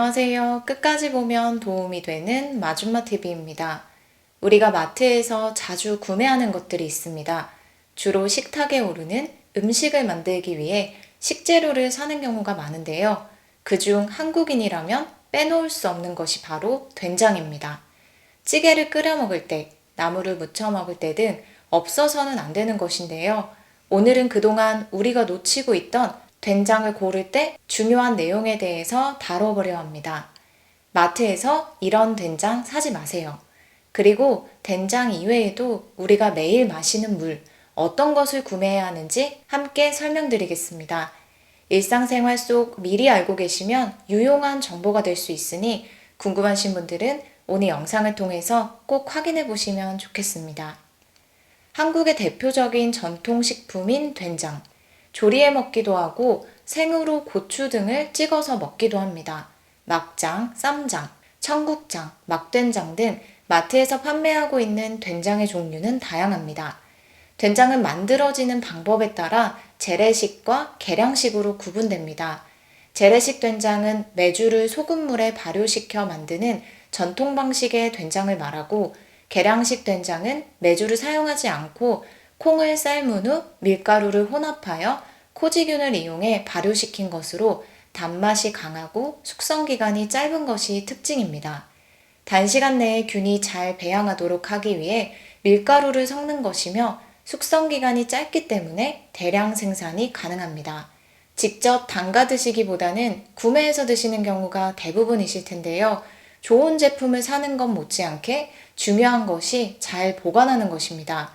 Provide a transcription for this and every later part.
안녕하세요. 끝까지 보면 도움이 되는 마줌마TV입니다. 우리가 마트에서 자주 구매하는 것들이 있습니다. 주로 식탁에 오르는 음식을 만들기 위해 식재료를 사는 경우가 많은데요. 그중 한국인이라면 빼놓을 수 없는 것이 바로 된장입니다. 찌개를 끓여 먹을 때, 나물을 무쳐 먹을 때 등 없어서는 안 되는 것인데요. 오늘은 그동안 우리가 놓치고 있던 된장을 고를 때 중요한 내용에 대해서 다뤄보려 합니다. 마트에서 이런 된장 사지 마세요. 그리고 된장 이외에도 우리가 매일 마시는 물, 어떤 것을 구매해야 하는지 함께 설명드리겠습니다. 일상생활 속 미리 알고 계시면 유용한 정보가 될 수 있으니 궁금하신 분들은 오늘 영상을 통해서 꼭 확인해 보시면 좋겠습니다. 한국의 대표적인 전통식품인 된장. 조리해 먹기도 하고 생으로 고추 등을 찍어서 먹기도 합니다. 막장, 쌈장, 청국장, 막된장 등 마트에서 판매하고 있는 된장의 종류는 다양합니다. 된장은 만들어지는 방법에 따라 재래식과 계량식으로 구분됩니다. 재래식 된장은 메주를 소금물에 발효시켜 만드는 전통 방식의 된장을 말하고, 계량식 된장은 메주를 사용하지 않고 콩을 삶은 후 밀가루를 혼합하여 코지균을 이용해 발효시킨 것으로 단맛이 강하고 숙성기간이 짧은 것이 특징입니다. 단시간 내에 균이 잘 배양하도록 하기 위해 밀가루를 섞는 것이며 숙성기간이 짧기 때문에 대량 생산이 가능합니다. 직접 담가 드시기보다는 구매해서 드시는 경우가 대부분이실 텐데요. 좋은 제품을 사는 것 못지않게 중요한 것이 잘 보관하는 것입니다.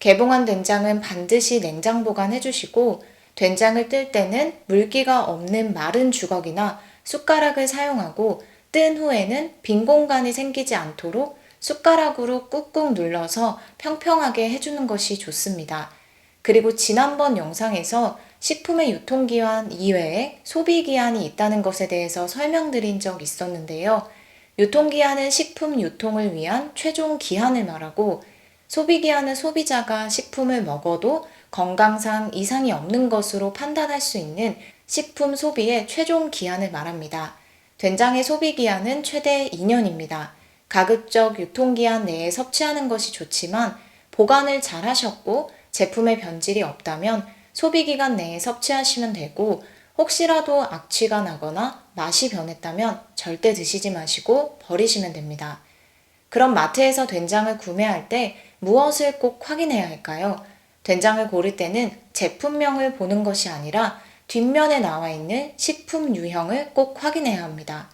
개봉한 된장은 반드시 냉장 보관해 주시고, 된장을 뜰 때는 물기가 없는 마른 주걱이나 숟가락을 사용하고, 뜬 후에는 빈 공간이 생기지 않도록 숟가락으로 꾹꾹 눌러서 평평하게 해주는 것이 좋습니다. 그리고 지난번 영상에서 식품의 유통기한 이외에 소비기한이 있다는 것에 대해서 설명드린 적 있었는데요. 유통기한은 식품 유통을 위한 최종 기한을 말하고, 소비기한은 소비자가 식품을 먹어도 건강상 이상이 없는 것으로 판단할 수 있는 식품 소비의 최종 기한을 말합니다. 된장의 소비기한은 최대 2년입니다. 가급적 유통기한 내에 섭취하는 것이 좋지만, 보관을 잘 하셨고 제품에 변질이 없다면 소비기간 내에 섭취하시면 되고, 혹시라도 악취가 나거나 맛이 변했다면 절대 드시지 마시고 버리시면 됩니다. 그럼 마트에서 된장을 구매할 때 무엇을 꼭 확인해야 할까요? 된장을 고를 때는 제품명을 보는 것이 아니라 뒷면에 나와 있는 식품 유형을 꼭 확인해야 합니다.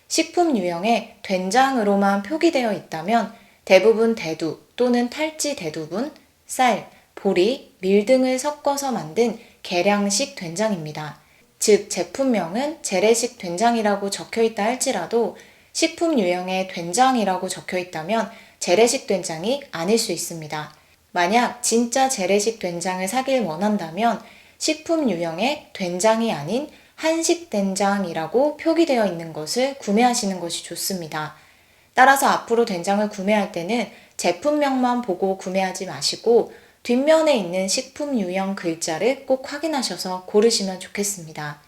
식품 유형에 된장으로만 표기되어 있다면 대부분 대두 또는 탈지 대두분, 쌀, 보리, 밀 등을 섞어서 만든 계량식 된장입니다. 즉, 제품명은 재래식 된장이라고 적혀 있다 할지라도 식품 유형에 된장이라고 적혀 있다면 재래식 된장이 아닐 수 있습니다. 만약 진짜 재래식 된장을 사길 원한다면 식품 유형에 된장이 아닌 한식 된장이라고 표기되어 있는 것을 구매하시는 것이 좋습니다. 따라서 앞으로 된장을 구매할 때는 제품명만 보고 구매하지 마시고 뒷면에 있는 식품 유형 글자를 꼭 확인하셔서 고르시면 좋겠습니다.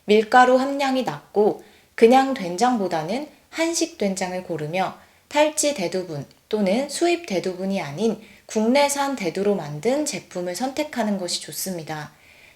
밀가루 함량이 낮고 그냥 된장보다는 한식 된장을 고르며 탈지 대두분 또는 수입 대두분이 아닌 국내산 대두로 만든 제품을 선택하는 것이 좋습니다.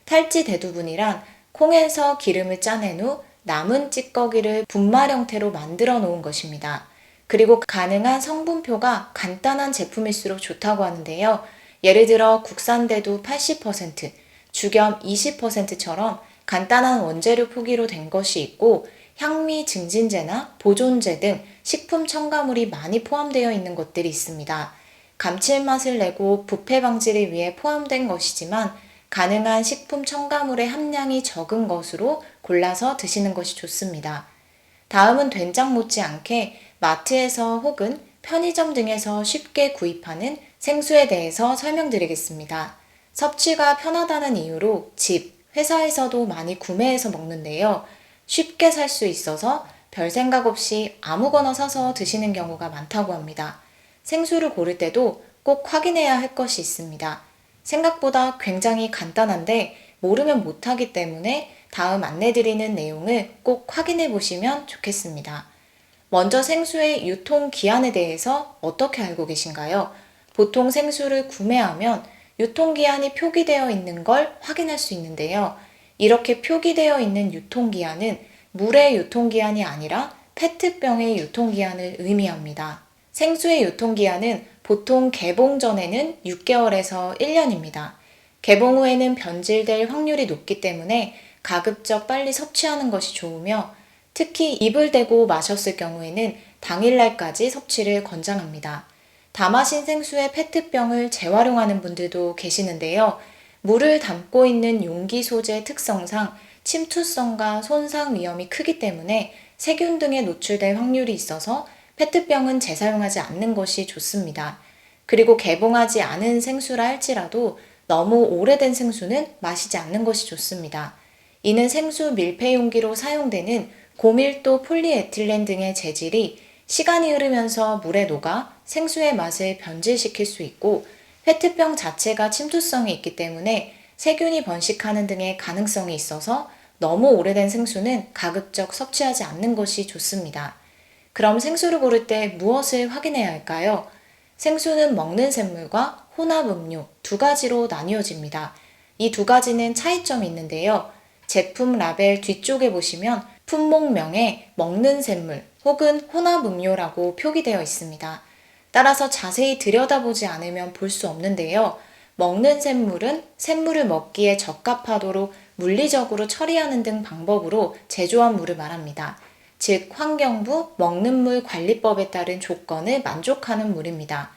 탈지 대두분이란 콩에서 기름을 짜낸 후 남은 찌꺼기를 분말 형태로 만들어 놓은 것입니다. 그리고 가능한 성분표가 간단한 제품일수록 좋다고 하는데요. 예를 들어 국산 대두 80%, 죽염 20%처럼 간단한 원재료 표기로 된 것이 있고, 향미 증진제나 보존제 등 식품 첨가물이 많이 포함되어 있는 것들이 있습니다. 감칠맛을 내고 부패 방지를 위해 포함된 것이지만 가능한 식품 첨가물의 함량이 적은 것으로 골라서 드시는 것이 좋습니다. 다음은 된장 못지않게 마트에서 혹은 편의점 등에서 쉽게 구입하는 생수에 대해서 설명드리겠습니다. 섭취가 편하다는 이유로 집, 회사에서도 많이 구매해서 먹는데요. 쉽게 살 수 있어서 별 생각 없이 아무거나 사서 드시는 경우가 많다고 합니다. 생수를 고를 때도 꼭 확인해야 할 것이 있습니다. 생각보다 굉장히 간단한데 모르면 못하기 때문에 다음 안내드리는 내용을 꼭 확인해 보시면 좋겠습니다. 먼저 생수의 유통기한에 대해서 어떻게 알고 계신가요? 보통 생수를 구매하면 유통기한이 표기되어 있는 걸 확인할 수 있는데요. 이렇게 표기되어 있는 유통기한은 물의 유통기한이 아니라 페트병의 유통기한을 의미합니다. 생수의 유통기한은 보통 개봉 전에는 6개월에서 1년입니다. 개봉 후에는 변질될 확률이 높기 때문에 가급적 빨리 섭취하는 것이 좋으며 특히 입을 대고 마셨을 경우에는 당일날까지 섭취를 권장합니다. 다 마신 생수의 페트병을 재활용하는 분들도 계시는데요. 물을 담고 있는 용기 소재 특성상 침투성과 손상 위험이 크기 때문에 세균 등에 노출될 확률이 있어서 페트병은 재사용하지 않는 것이 좋습니다. 그리고 개봉하지 않은 생수라 할지라도 너무 오래된 생수는 마시지 않는 것이 좋습니다. 이는 생수 밀폐 용기로 사용되는 고밀도 폴리에틸렌 등의 재질이 시간이 흐르면서 물에 녹아 생수의 맛을 변질시킬 수 있고 페트병 자체가 침투성이 있기 때문에 세균이 번식하는 등의 가능성이 있어서 너무 오래된 생수는 가급적 섭취하지 않는 것이 좋습니다. 그럼 생수를 고를 때 무엇을 확인해야 할까요? 생수는 먹는 샘물과 혼합 음료 두 가지로 나뉘어집니다. 이 두 가지는 차이점이 있는데요. 제품 라벨 뒤쪽에 보시면 품목명에 먹는 샘물 혹은 혼합 음료라고 표기되어 있습니다. 따라서 자세히 들여다보지 않으면 볼 수 없는데요. 먹는 샘물은 샘물을 먹기에 적합하도록 물리적으로 처리하는 등 방법으로 제조한 물을 말합니다. 즉, 환경부 먹는 물 관리법에 따른 조건을 만족하는 물입니다.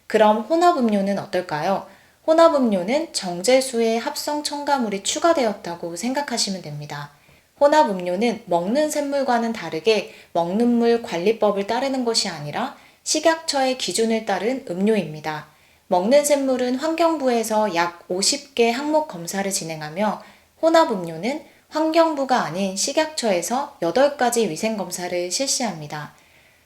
그럼 혼합음료는 어떨까요? 혼합음료는 정제수에 합성 첨가물이 추가되었다고 생각하시면 됩니다. 혼합음료는 먹는 샘물과는 다르게 먹는 물 관리법을 따르는 것이 아니라 식약처의 기준을 따른 음료입니다. 먹는 샘물은 환경부에서 약 50개 항목 검사를 진행하며 혼합음료는 환경부가 아닌 식약처에서 8가지 위생검사를 실시합니다.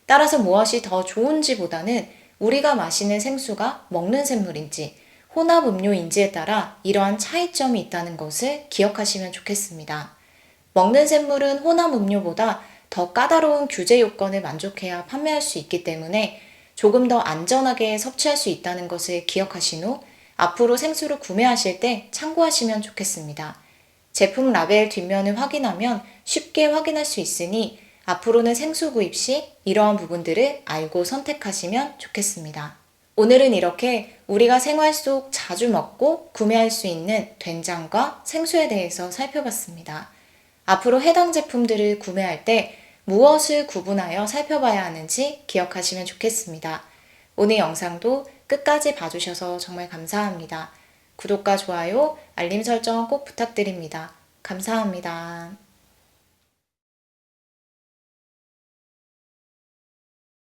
따라서 무엇이 더 좋은지보다는 우리가 마시는 생수가 먹는 샘물인지 혼합음료인지에 따라 이러한 차이점이 있다는 것을 기억하시면 좋겠습니다. 먹는 샘물은 혼합음료보다 더 까다로운 규제 요건을 만족해야 판매할 수 있기 때문에 조금 더 안전하게 섭취할 수 있다는 것을 기억하신 후 앞으로 생수를 구매하실 때 참고하시면 좋겠습니다. 제품 라벨 뒷면을 확인하면 쉽게 확인할 수 있으니 앞으로는 생수 구입 시 이러한 부분들을 알고 선택하시면 좋겠습니다. 오늘은 이렇게 우리가 생활 속 자주 먹고 구매할 수 있는 된장과 생수에 대해서 살펴봤습니다. 앞으로 해당 제품들을 구매할 때 무엇을 구분하여 살펴봐야 하는지 기억하시면 좋겠습니다. 오늘 영상도 끝까지 봐주셔서 정말 감사합니다. 구독과 좋아요, 알림 설정 꼭 부탁드립니다. 감사합니다.